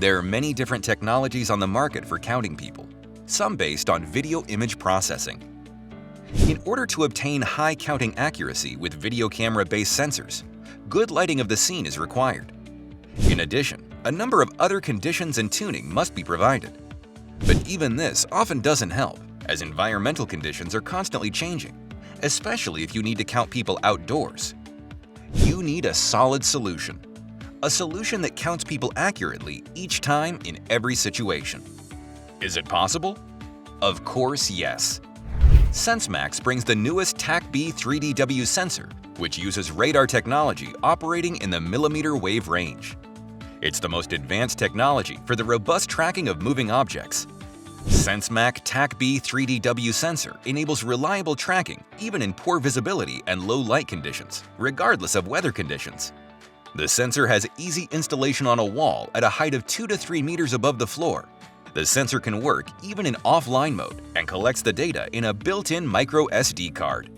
There are many different technologies on the market for counting people, some based on video image processing. In order to obtain high counting accuracy with video camera-based sensors, good lighting of the scene is required. In addition, a number of other conditions and tuning must be provided. But even this often doesn't help, as environmental conditions are constantly changing, especially if you need to count people outdoors. You need a solid solution. A solution that counts people accurately each time in every situation. Is it possible? Of course, yes. SensMax brings the newest TAC-B 3D-W sensor, which uses radar technology operating in the millimeter wave range. It's the most advanced technology for the robust tracking of moving objects. SensMax TAC-B 3D-W sensor enables reliable tracking even in poor visibility and low light conditions, regardless of weather conditions. The sensor has easy installation on a wall at a height of 2 to 3 meters above the floor. The sensor can work even in offline mode and collects the data in a built-in micro SD card.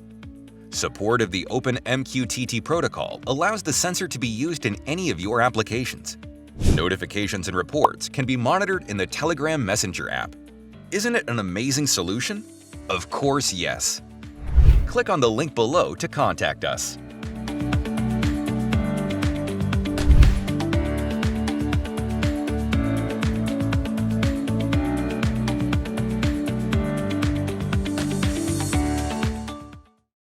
Support of the open MQTT protocol allows the sensor to be used in any of your applications. Notifications and reports can be monitored in the Telegram Messenger app. Isn't it an amazing solution? Of course, yes. Click on the link below to contact us.